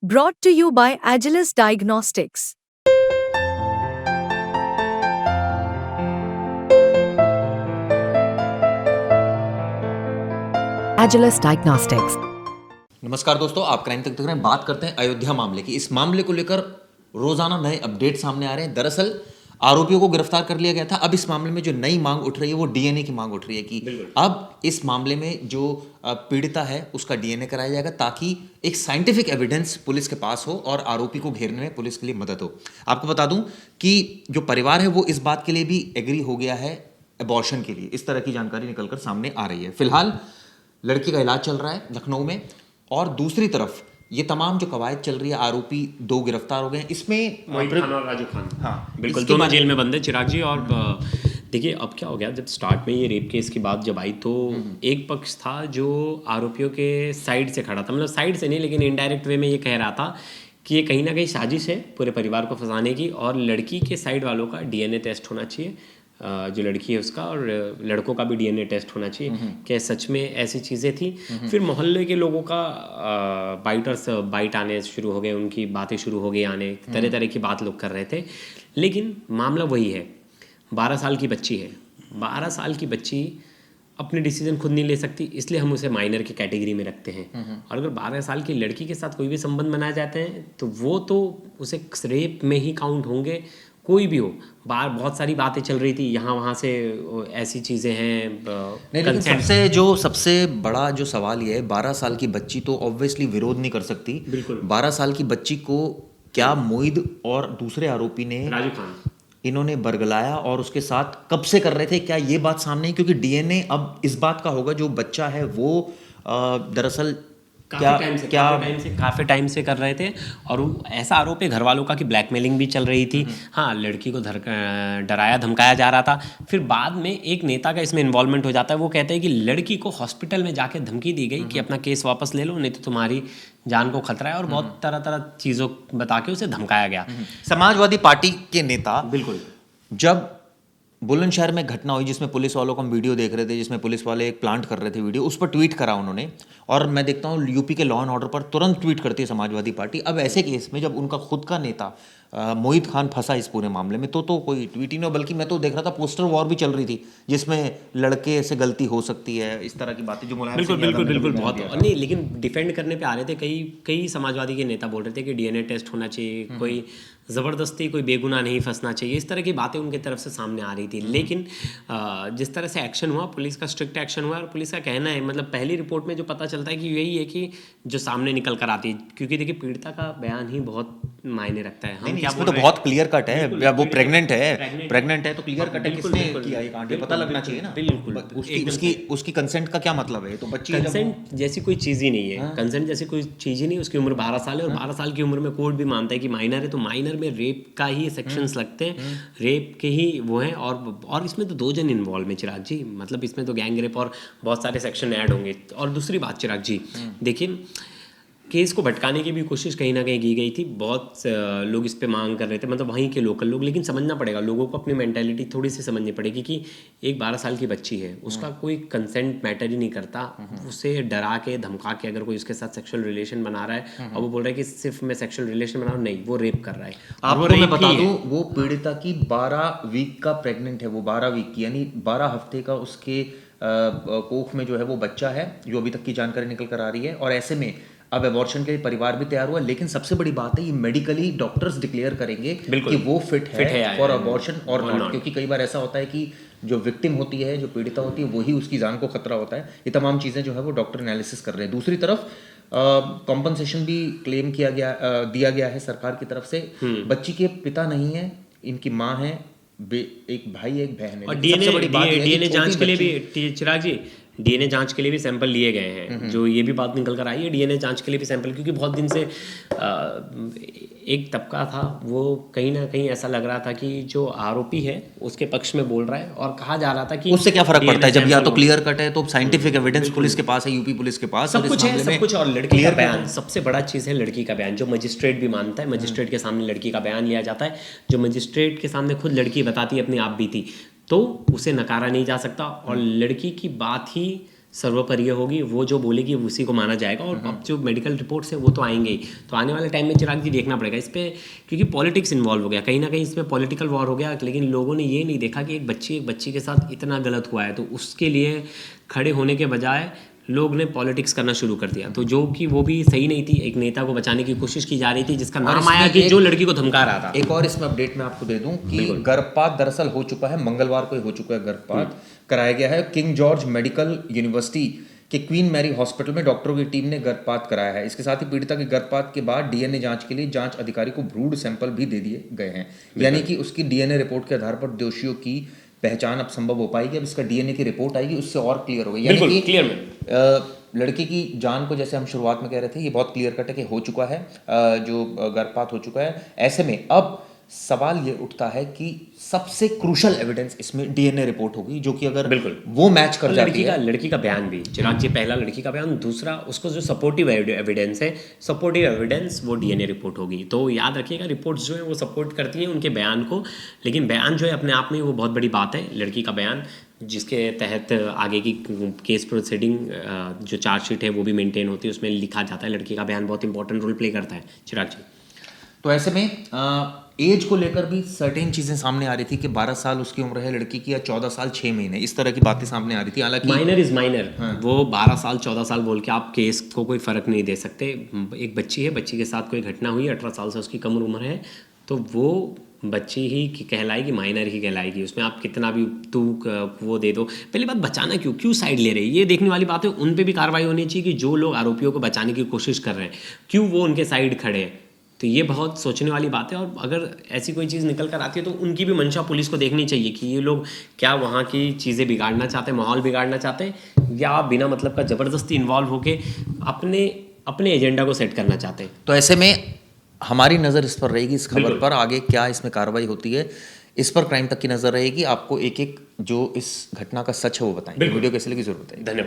Brought to you by Agilus Diagnostics. Agilus Diagnostics. नमस्कार दोस्तों, आप क्राइम तक देख रहे हैं। बात करते हैं अयोध्या मामले की। इस मामले को लेकर रोजाना नए अपडेट सामने आ रहे हैं। दरअसल आरोपियों को गिरफ्तार कर लिया गया था। अब इस मामले में जो नई मांग उठ रही है वो डीएनए की मांग उठ रही है कि अब इस मामले में जो पीड़िता है उसका डीएनए कराया जाएगा ताकि एक साइंटिफिक एविडेंस पुलिस के पास हो और आरोपी को घेरने में पुलिस के लिए मदद हो। आपको बता दूं कि जो परिवार है वो इस बात के लिए भी एग्री हो गया है अबॉर्शन के लिए। इस तरह की जानकारी निकलकर सामने आ रही है। फिलहाल लड़की का इलाज चल रहा है लखनऊ में, और दूसरी तरफ ये तमाम जो कवायद चल रही है, आरोपी 2 गिरफ्तार हो गए हैं। इसमें मोहित खान और राजू खान, हाँ, बिल्कुल दोनों जेल में बंद है। चिराग जी, और देखिए अब क्या हो गया, जब स्टार्ट में ये रेप केस की बात जब आई तो एक पक्ष था जो आरोपियों के साइड से खड़ा था, मतलब साइड से नहीं लेकिन इनडायरेक्ट वे में ये कह रहा था कि ये कहीं ना कहीं साजिश है पूरे परिवार को फंसाने की, और लड़की के साइड वालों का डीएनए टेस्ट होना चाहिए, जो लड़की है उसका, और लड़कों का भी डीएनए टेस्ट होना चाहिए। क्या सच में ऐसी चीज़ें थी? फिर मोहल्ले के लोगों का बाइट आने शुरू हो गए, उनकी बातें शुरू हो गई आने, तरह तरह की बात लोग कर रहे थे। लेकिन मामला वही है, 12 साल की बच्ची है। 12 साल की बच्ची अपने डिसीजन खुद नहीं ले सकती, इसलिए हम उसे माइनर की कैटेगरी में रखते हैं। और अगर 12 साल की लड़की के साथ कोई भी संबंध बनाए जाते हैं तो वो तो उसे रेप में ही काउंट होंगे, कोई भी हो। बाहर बहुत सारी बातें चल रही थी यहाँ वहाँ से, ऐसी चीज़ें हैं। नहीं, लेकिन सबसे बड़ा जो सवाल ये है, 12 साल की बच्ची तो ऑब्वियसली विरोध नहीं कर सकती। बिल्कुल। 12 साल की बच्ची को क्या मोहित और दूसरे आरोपी ने, राजू खान, इन्होंने बरगलाया और उसके साथ कब से कर रहे थे, क्या ये बात सामने है? क्योंकि डीएनए अब इस बात का होगा जो बच्चा है वो दरअसल काफ़ी टाइम से कर रहे थे। और ऐसा आरोप है घर वालों का कि ब्लैकमेलिंग भी चल रही थी। हाँ, लड़की को डराया धमकाया जा रहा था। फिर बाद में एक नेता का इसमें इन्वॉल्वमेंट हो जाता है। वो कहते हैं कि लड़की को हॉस्पिटल में जाके धमकी दी गई कि अपना केस वापस ले लो, नहीं तो तुम्हारी जान को खतरा है, और बहुत तरह तरह चीज़ों बता के उसे धमकाया गया। समाजवादी पार्टी के नेता, बिल्कुल, जब बुलंदशहर में घटना हुई जिसमें पुलिस वालों को हम वीडियो देख रहे थे, जिसमें पुलिस वाले एक प्लांट कर रहे थे वीडियो, उस पर ट्वीट करा उन्होंने, और मैं देखता हूँ यूपी के लॉ एंड ऑर्डर पर तुरंत ट्वीट करती है समाजवादी पार्टी। अब ऐसे केस में जब उनका खुद का नेता मोहित खान फंसा इस पूरे मामले में, तो कोई ट्वीट ही नहीं, बल्कि मैं तो देख रहा था पोस्टर वॉर भी चल रही थी जिसमें लड़के से गलती हो सकती है, इस तरह की बातें जो मुलायम बिल्कुल बहुत नहीं, लेकिन डिफेंड करने पे आ रहे थे। कई समाजवादी के नेता बोल रहे थे कि डीएनए टेस्ट होना चाहिए, कोई ज़बरदस्ती कोई बेगुनाह नहीं फंसना चाहिए, इस तरह की बातें उनकी तरफ से सामने आ रही थी। लेकिन जिस तरह से एक्शन हुआ, पुलिस का स्ट्रिक्ट एक्शन हुआ, और पुलिस का कहना है, मतलब पहली रिपोर्ट में जो पता चलता है कि यही है कि जो सामने निकल कर आती है, क्योंकि देखिए पीड़िता का बयान ही बहुत मायने रखता है। हम क्या इसमें तो बहुत क्लियर कट है, वो प्रेग्नेंट है तो क्लियर कट है किसने किया ये कांड, पता लगना चाहिए ना। बिल्कुल, उसकी कंसेंट का क्या मतलब है? तो बच्ची कंसेंट जैसी कोई चीज़ ही नहीं है। कंसेंट जैसी कोई चीज़ ही नहीं। उसकी उम्र 12 साल है, और 12 साल की उम्र में कोर्ट भी मानता है कि माइनर है, तो माइनर में रेप का ही सेक्शंस लगते हैं, रेप के ही वो हैं। और इसमें तो 2 जन इन्वॉल्व हैं चिराग जी, मतलब इसमें तो गैंग रेप और बहुत सारे सेक्शन ऐड होंगे। और दूसरी बात चिराग जी, देखिए केस को भटकाने की भी कोशिश कहीं ना कहीं की गई थी। बहुत लोग इस पे मांग कर रहे थे, मतलब वहीं के लोकल लोग। लेकिन समझना पड़ेगा लोगों को, अपनी मेंटालिटी थोड़ी सी समझनी पड़ेगी कि एक 12 साल की बच्ची है, उसका कोई कंसेंट मैटर ही नहीं करता। उसे डरा के धमका के अगर कोई उसके साथ सेक्सुअल रिलेशन बना रहा है, और वो बोल रहा है कि सिर्फ मैं सेक्सुअल रिलेशन बना रहा हूँ, नहीं, वो रेप कर रहा है। आपको मैं बता दूं, वो पीड़िता की 12 वीक का प्रेग्नेंट है, वो 12 वीक की, यानी 12 हफ्ते का उसके कोख में जो है वो बच्चा है, जो अभी तक की जानकारी निकल कर आ रही है। और ऐसे में अब एबॉर्शन के लिए परिवार भी तैयार हुआ, लेकिन सबसे बड़ी बात है ये मेडिकली डॉक्टर्स डिक्लेयर करेंगे कि वो फिट है फॉर अबॉर्शन और नॉट। क्योंकि कई बार ऐसा होता है कि जो विक्टिम होती है, जो पीड़िता होती है, वही उसकी जान को खतरा होता है। ये तमाम चीज़ें जो है वो डॉक्टर एनालिसिस कर रहे हैं। दूसरी तरफ कॉम्पनसेशन भी क्लेम दिया गया है सरकार की तरफ से। बच्ची के पिता नहीं है, इनकी माँ है, एक भाई एक बहन है। और डीएनए जांच के लिए भी चिराग जी, डीएनए जांच के लिए भी सैंपल लिए गए हैं। जो ये भी बात निकल कर आई है, डीएनए जांच के लिए भी सैंपल, क्योंकि बहुत दिन से एक तबका था, वो कहीं ना कहीं ऐसा लग रहा था कि जो आरोपी है उसके पक्ष में बोल रहा है, और कहा जा रहा था कि उससे क्या फर्क पड़ता है जब या तो क्लियर कट है, तो साइंटिफिक एविडेंस पुलिस के पास है, यूपी पुलिस के पास सब कुछ है, सब कुछ। और लड़की का बयान, सबसे बड़ा चीज़ है लड़की का बयान, जो मजिस्ट्रेट भी मानता है। मजिस्ट्रेट के सामने लड़की का बयान लिया जाता है, जो मजिस्ट्रेट के सामने खुद लड़की बताती है अपनी आप बीती, तो उसे नकारा नहीं जा सकता। और लड़की की बात ही सर्वोपरि होगी, वो जो बोलेगी उसी को माना जाएगा। और अब जो मेडिकल रिपोर्ट्स है वो तो आएंगे ही, तो आने वाले टाइम में चिराग जी देखना पड़ेगा इस पर, क्योंकि पॉलिटिक्स इन्वॉल्व हो गया कहीं ना कहीं इसमें, पॉलिटिकल वॉर हो गया। लेकिन लोगों ने ये नहीं देखा कि एक बच्ची के साथ इतना गलत हुआ है, तो उसके लिए खड़े होने के बजाय लोग ने पॉलिटिक्स करना शुरू कर दिया, तो जो कि वो भी सही नहीं थी। एक नेता को बचाने की कोशिश की जा रही थी जिसका नाम आया कि जो लड़की को धमका रहा था। एक और इसमें अपडेट मैं आपको दे दूं कि गर्भपात दरअसल हो चुका है, मंगलवार को ही हो चुका है, गर्भपात कराया गया है। किंग जॉर्ज मेडिकल यूनिवर्सिटी के क्वीन मैरी हॉस्पिटल में डॉक्टरों की टीम ने गर्भपात कराया है। इसके साथ ही पीड़िता के गर्भपात के बाद डीएनए जांच के लिए जांच अधिकारी को भ्रूण सैंपल भी दे दिए गए हैं, यानी कि उसकी डीएनए रिपोर्ट के आधार पर दोषियों की पहचान अब संभव हो पाएगी। अब इसका डीएनए की रिपोर्ट आएगी, उससे और क्लियर होगी, यानी कि क्लियर में लड़की की जान को, जैसे हम शुरुआत में कह रहे थे, ये बहुत क्लियर कट है कि हो चुका है, जो गर्भपात हो चुका है। ऐसे में अब सवाल ये उठता है कि सबसे क्रूशल एविडेंस इसमें डीएनए रिपोर्ट होगी, जो कि अगर वो मैच कर जाती है, लड़की का बयान भी, चिराग जी, पहला लड़की का बयान, दूसरा उसको जो सपोर्टिव एविडेंस है, सपोर्टिव एविडेंस वो डीएनए रिपोर्ट होगी। तो याद रखिएगा, रिपोर्ट्स जो है वो सपोर्ट करती हैं उनके बयान को, लेकिन बयान जो है अपने आप में वो बहुत बड़ी बात है, लड़की का बयान, जिसके तहत आगे की केस प्रोसीडिंग जो चार्जशीट है वो भी मेंटेन होती है, उसमें लिखा जाता है। लड़की का बयान बहुत इंपॉर्टेंट रोल प्ले करता है चिराग जी। तो ऐसे में एज को लेकर भी सर्टेन चीज़ें सामने आ रही थी कि 12 साल उसकी उम्र है लड़की की, या 14 साल 6 महीने, इस तरह की बातें सामने आ रही थी। हालांकि माइनर इज माइनर, वो 12 साल 14 साल बोल के आप केस को कोई फ़र्क नहीं दे सकते। एक बच्ची है, बच्ची के साथ कोई घटना हुई, 18 साल से उसकी कम उम्र है, तो वो बच्ची ही कहलाएगी, माइनर ही कहलाएगी। उसमें आप कितना भी तू वो दे दो। पहली बात, बचाना क्यों साइड ले रहे हैं, ये देखने वाली बात है। उन पे भी कार्रवाई होनी चाहिए कि जो लोग आरोपियों को बचाने की कोशिश कर रहे हैं, क्यों वो उनके साइड खड़े हैं। तो ये बहुत सोचने वाली बात है, और अगर ऐसी कोई चीज़ निकल कर आती है तो उनकी भी मंशा पुलिस को देखनी चाहिए कि ये लोग क्या वहाँ की चीज़ें बिगाड़ना चाहते हैं, माहौल बिगाड़ना चाहते हैं, या बिना मतलब का ज़बरदस्ती इन्वॉल्व होकर अपने एजेंडा को सेट करना चाहते हैं। तो ऐसे में हमारी नज़र इस पर रहेगी, इस खबर पर, आगे क्या इसमें कार्रवाई होती है इस पर क्राइम तक की नज़र रहेगी। आपको एक एक जो इस घटना का सच है वो बताएंगे। वीडियो कैसे लगी जरूर बताइए। धन्यवाद।